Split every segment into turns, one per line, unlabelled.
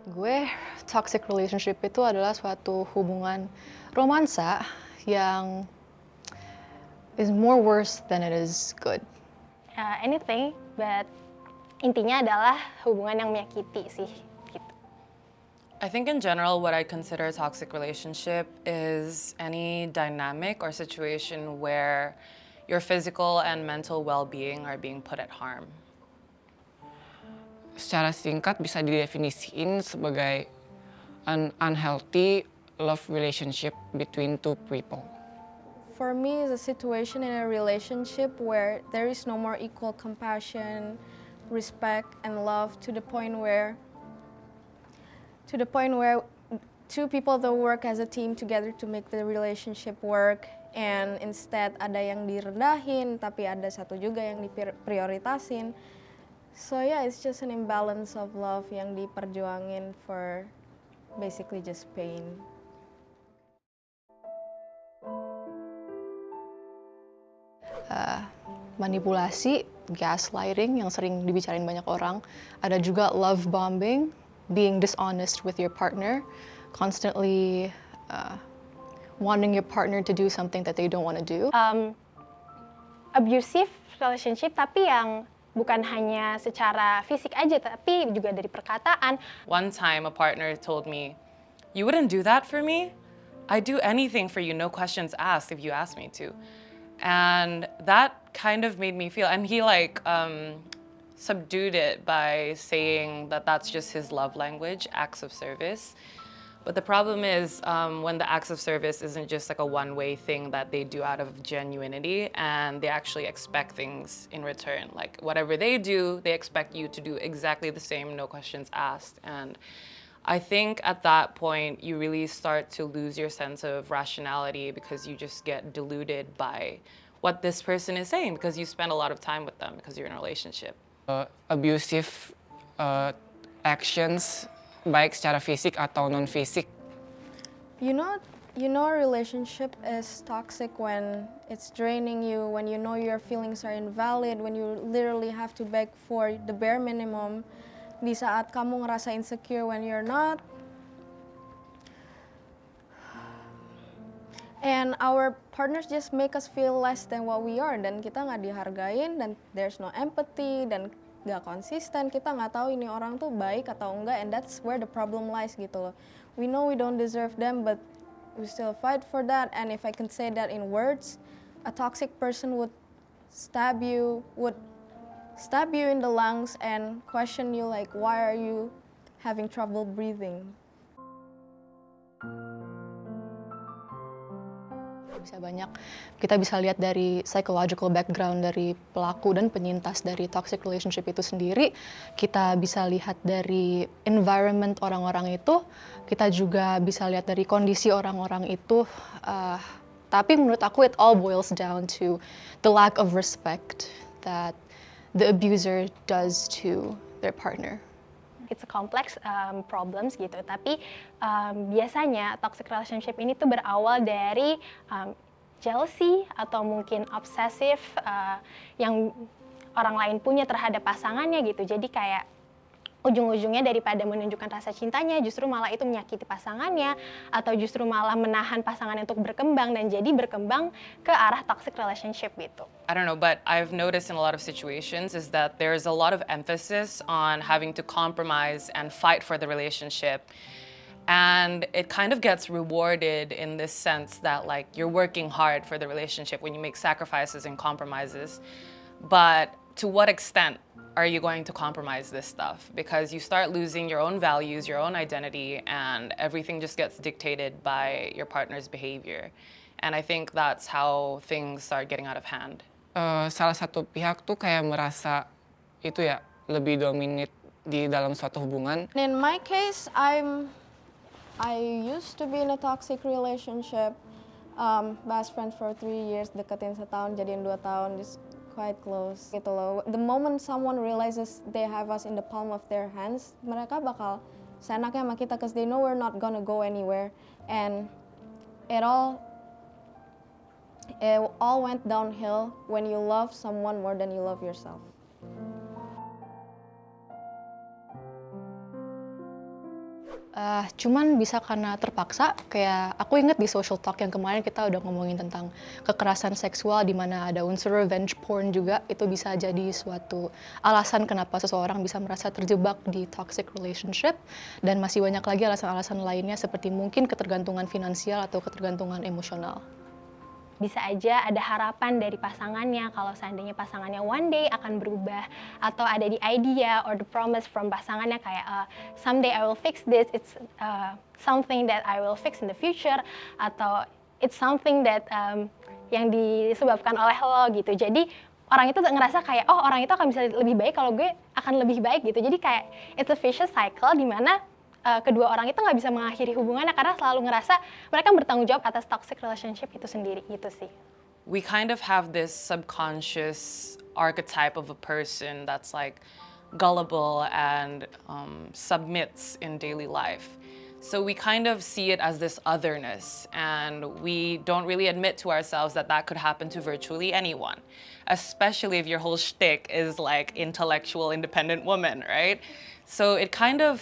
Gue, toxic relationship itu adalah suatu hubungan romansa yang is more worse than it is good.
Anything, but intinya adalah hubungan yang menyakiti sih. Gitu.
I think in general, what I consider a toxic relationship is any dynamic or situation where your physical and mental well-being are being put at harm.
Secara singkat bisa didefinisikan sebagai an unhealthy love relationship between two people.
For me, it's a situation in a relationship where there is no more equal compassion, respect, and love to the point where two people that work as a team together to make the relationship work, and instead ada yang direndahin tapi ada satu juga yang diprioritasin. So yeah, it's just an imbalance of love yang diperjuangin for basically just pain.
Manipulasi, gaslighting yang sering dibicarain banyak orang. Ada juga love bombing, being dishonest with your partner, constantly wanting your partner to do something that they don't want to do.
Abusive relationship tapi yang bukan hanya secara fisik aja tapi juga dari perkataan.
One time, a partner told me, "You wouldn't do that for me? I'd do anything for you, no questions asked if you asked me to." And that kind of made me feel, and he subdued it by saying that that's just his love language, acts of service. But the problem is when the acts of service isn't just like a one-way thing that they do out of genuinity, and they actually expect things in return. Like whatever they do, they expect you to do exactly the same, no questions asked. And I think at that point, you really start to lose your sense of rationality because you just get deluded by what this person is saying because you spend a lot of time with them because you're in a relationship.
Abusive actions baik secara fisik atau non fisik.
You know a relationship is toxic when it's draining you, when you know your feelings are invalid, when you literally have to beg for the bare minimum. Di saat kamu ngerasa insecure when you're not. And our partners just make us feel less than what we are, dan kita nggak dihargain, dan there's no empathy, dan nggak konsisten. Kita nggak tahu ini orang tuh baik atau enggak, and that's where the problem lies gitu loh. We know we don't deserve them, but we still fight for that. And if I can say that in words, a toxic person would stab you in the lungs and question you like, why are you having trouble breathing?
Kita bisa lihat dari psychological background dari pelaku dan penyintas dari toxic relationship itu sendiri. Kita bisa lihat dari environment orang-orang itu. Kita juga bisa lihat dari kondisi orang-orang itu. Tapi menurut aku it all boils down to the lack of respect that the abuser does to their partner.
It's a complex problems gitu, tapi biasanya toxic relationship ini tuh berawal dari jealousy atau mungkin obsesif yang orang lain punya terhadap pasangannya gitu. Jadi kayak ujung-ujungnya daripada menunjukkan rasa cintanya justru malah itu menyakiti pasangannya, atau justru malah menahan pasangannya untuk berkembang dan jadi berkembang ke arah toxic relationship gitu.
I don't know, but I've noticed in a lot of situations is that there's a lot of emphasis on having to compromise and fight for the relationship. And it kind of gets rewarded in this sense that like you're working hard for the relationship when you make sacrifices and compromises. But to what extent are you going to compromise this stuff? Because you start losing your own values, your own identity, and everything just gets dictated by your partner's behavior. And I think that's how things start getting out of hand.
Salah satu pihak tuh kayak merasa itu ya lebih dominate di dalam suatu hubungan.
In my case, I used to be in a toxic relationship. Best friends for 3 years, deketin setahun, jadian 2 tahun, just quite close gitu loh. The moment someone realizes they have us in the palm of their hands, mereka bakal seenaknya sama kita because they know we're not gonna go anywhere. And it all went downhill when you love someone more than you love yourself.
Cuman bisa karena terpaksa, kayak aku inget di social talk yang kemarin kita udah ngomongin tentang kekerasan seksual di mana ada unsur revenge porn juga, itu bisa jadi suatu alasan kenapa seseorang bisa merasa terjebak di toxic relationship, dan masih banyak lagi alasan-alasan lainnya seperti mungkin ketergantungan finansial atau ketergantungan emosional.
Bisa aja ada harapan dari pasangannya kalau seandainya pasangannya one day akan berubah, atau ada di idea or the promise from pasangannya kayak someday I will fix this, it's something that I will fix in the future, atau it's something that yang disebabkan oleh lo gitu. Jadi orang itu ngerasa kayak oh orang itu akan bisa lebih baik kalau gue akan lebih baik gitu. Jadi kayak it's a vicious cycle di mana kedua orang itu nggak bisa mengakhiri hubungannya karena selalu ngerasa mereka bertanggung jawab atas toxic relationship itu sendiri gitu sih.
We kind of have this subconscious archetype of a person that's like gullible and submits in daily life. So we kind of see it as this otherness, and we don't really admit to ourselves that that could happen to virtually anyone, especially if your whole shtick is like intellectual, independent woman, right? So it kind of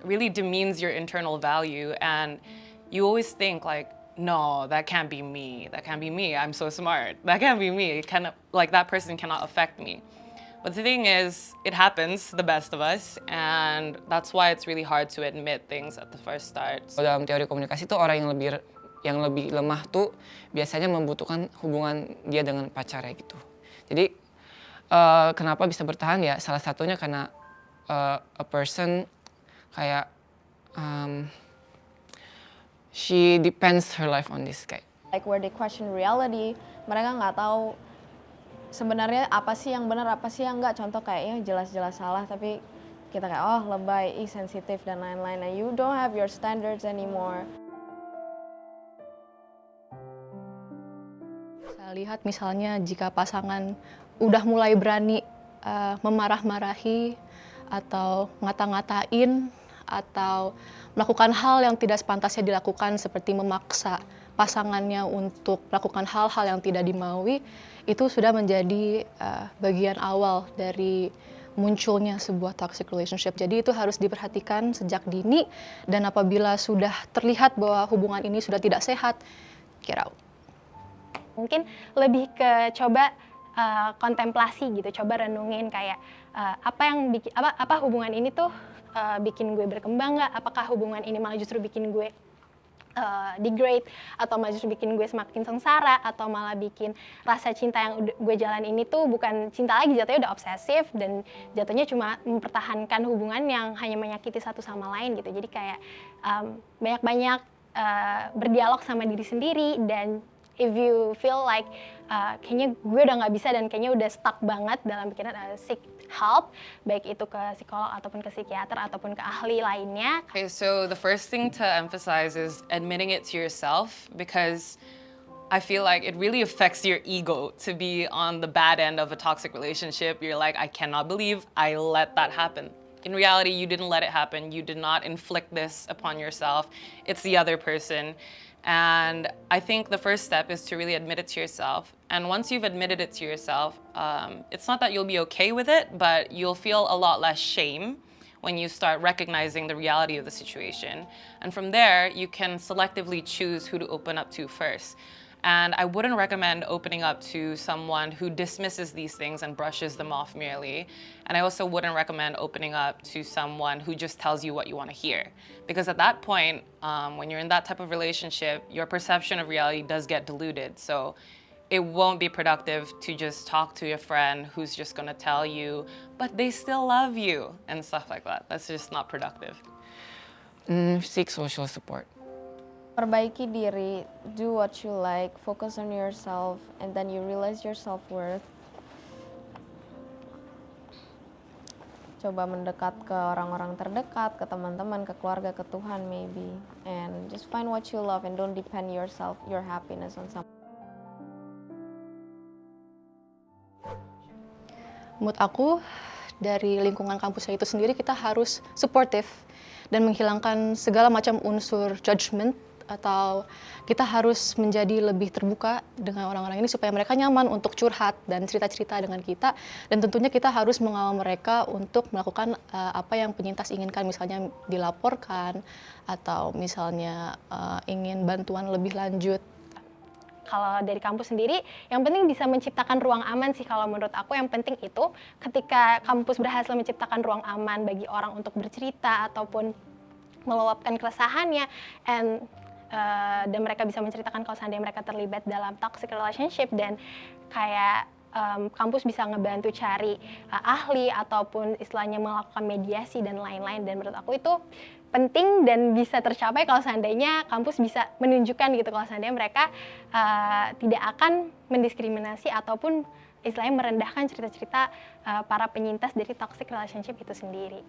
really demeans your internal value, and you always think like, no, that can't be me. That can't be me. I'm so smart. That can't be me. It cannot, like that person cannot affect me. But the thing is, it happens to the best of us, and that's why it's really hard to admit things at the first start.
Dalam teori komunikasi tuh orang yang lebih lemah tuh biasanya membutuhkan hubungan dia dengan pacarnya gitu. Jadi kenapa bisa bertahan ya? Salah satunya karena a person kayak she depends her life on this guy.
Like where they question reality, mereka nggak tahu sebenarnya apa sih yang benar, apa sih yang enggak. Contoh kayak ya jelas-jelas salah, tapi kita kayak oh lebay, sensitif dan lain-lain. And you don't have your standards anymore.
Saya lihat misalnya jika pasangan udah mulai berani memarah-marahi atau ngata-ngatain atau melakukan hal yang tidak sepantasnya dilakukan seperti memaksa pasangannya untuk melakukan hal-hal yang tidak dimaui, itu sudah menjadi bagian awal dari munculnya sebuah toxic relationship. Jadi itu harus diperhatikan sejak dini, dan apabila sudah terlihat bahwa hubungan ini sudah tidak sehat, get out.
Mungkin lebih ke coba kontemplasi gitu, coba renungin kayak apa hubungan ini tuh bikin gue berkembang nggak? Apakah hubungan ini malah justru bikin gue degrade, atau malah justru bikin gue semakin sengsara, atau malah bikin rasa cinta yang gue jalan ini tuh bukan cinta lagi, jatuhnya udah obsesif dan jatuhnya cuma mempertahankan hubungan yang hanya menyakiti satu sama lain gitu. Jadi kayak banyak-banyak berdialog sama diri sendiri, dan if you feel like kayaknya gue udah nggak bisa dan kayaknya udah stuck banget dalam pikiran, seek help, baik itu ke psikolog ataupun ke psikiater ataupun ke ahli lainnya.
Okay, so the first thing to emphasize is admitting it to yourself, because I feel like it really affects your ego to be on the bad end of a toxic relationship. You're like, I cannot believe I let that happen. In reality, you didn't let it happen. You did not inflict this upon yourself. It's the other person. And I think the first step is to really admit it to yourself. And once you've admitted it to yourself, it's not that you'll be okay with it, but you'll feel a lot less shame when you start recognizing the reality of the situation. And from there, you can selectively choose who to open up to first. And I wouldn't recommend opening up to someone who dismisses these things and brushes them off merely. And I also wouldn't recommend opening up to someone who just tells you what you want to hear. Because at that point, when you're in that type of relationship, your perception of reality does get diluted. So it won't be productive to just talk to your friend who's just going to tell you, but they still love you, and stuff like that. That's just not productive.
Seek social support.
Perbaiki diri, do what you like, focus on yourself, and then you realize your self-worth. Coba mendekat ke orang-orang terdekat, ke teman-teman, ke keluarga, ke Tuhan maybe. And just find what you love and don't depend yourself, your happiness on someone.
Menurut aku, dari lingkungan kampusnya itu sendiri kita harus supportive dan menghilangkan segala macam unsur judgment atau kita harus menjadi lebih terbuka dengan orang-orang ini supaya mereka nyaman untuk curhat dan cerita-cerita dengan kita, dan tentunya kita harus mengawal mereka untuk melakukan apa yang penyintas inginkan, misalnya dilaporkan atau misalnya ingin bantuan lebih lanjut.
Kalau dari kampus sendiri, yang penting bisa menciptakan ruang aman sih kalau menurut aku. Yang penting itu ketika kampus berhasil menciptakan ruang aman bagi orang untuk bercerita ataupun meluapkan keresahannya, dan mereka bisa menceritakan kalau seandainya mereka terlibat dalam toxic relationship, dan kayak kampus bisa ngebantu cari ahli ataupun istilahnya melakukan mediasi dan lain-lain. Dan menurut aku itu penting dan bisa tercapai kalau seandainya kampus bisa menunjukkan gitu kalau seandainya mereka tidak akan mendiskriminasi ataupun istilahnya merendahkan cerita-cerita para penyintas dari toxic relationship itu sendiri.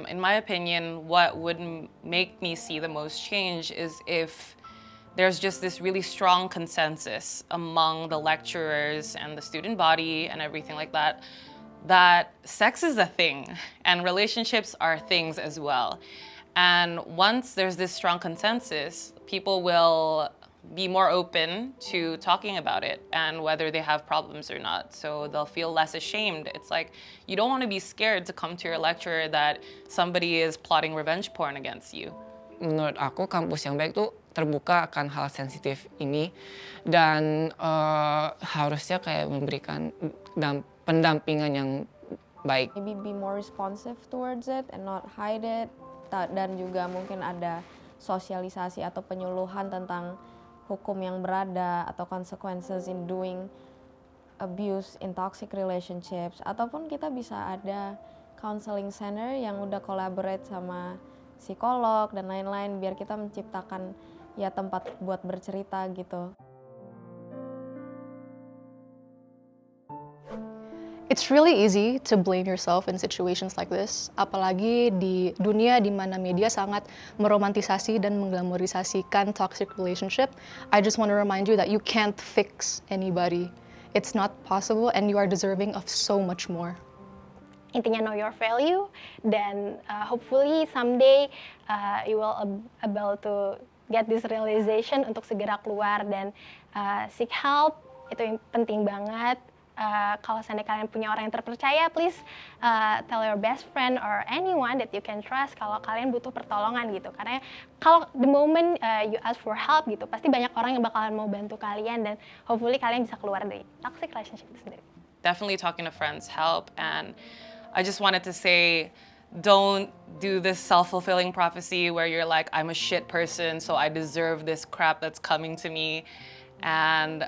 In my opinion, what would make me see the most change is if there's just this really strong consensus among the lecturers and the student body and everything like that, that sex is a thing and relationships are things as well. And once there's this strong consensus, people will be more open to talking about it and whether they have problems or not. So they'll feel less ashamed. It's like you don't want to be scared to come to your lecturer that somebody is plotting revenge porn against you.
Menurut aku kampus yang baik tuh terbuka akan hal sensitif ini, dan harusnya kayak memberikan pendampingan yang baik.
Maybe be more responsive towards it and not hide it. Dan juga mungkin ada sosialisasi atau penyuluhan tentang hukum yang berada atau consequences in doing abuse in toxic relationships, ataupun kita bisa ada counseling center yang udah collaborate sama psikolog dan lain-lain biar kita menciptakan ya tempat buat bercerita gitu.
It's really easy to blame yourself in situations like this, apalagi di dunia di mana media sangat meromantisasi dan mengglamorisasikan toxic relationship. I just want to remind you that you can't fix anybody. It's not possible and you are deserving of so much more.
Intinya know your value, dan hopefully someday you will able to get this realization untuk segera keluar dan seek help. Itu yang penting banget. Kalau seandainya kalian punya orang yang terpercaya, please tell your best friend or anyone that you can trust kalau kalian butuh pertolongan gitu. Karena kalau the moment you ask for help gitu, pasti banyak orang yang bakalan mau bantu kalian, dan hopefully kalian bisa keluar dari toxic relationship itu sendiri.
Definitely talking to friends help, and I just wanted to say, don't do this self-fulfilling prophecy where you're like, I'm a shit person, so I deserve this crap that's coming to me. And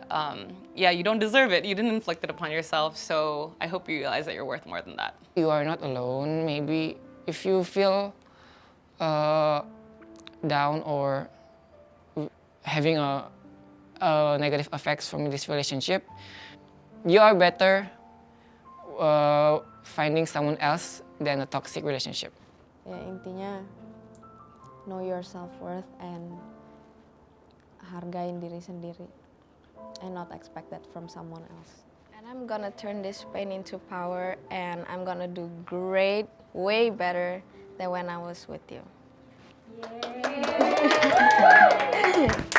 yeah, you don't deserve it. You didn't inflict it upon yourself. So I hope you realize that you're worth more than that.
You are not alone. Maybe if you feel down or having a negative effects from this relationship, you are better finding someone else than a toxic relationship.
Ya intinya know your self-worth and hargain diri sendiri and not expect that from someone else. And I'm gonna turn this pain into power, and I'm gonna do great, way better than when I was with you. Yay.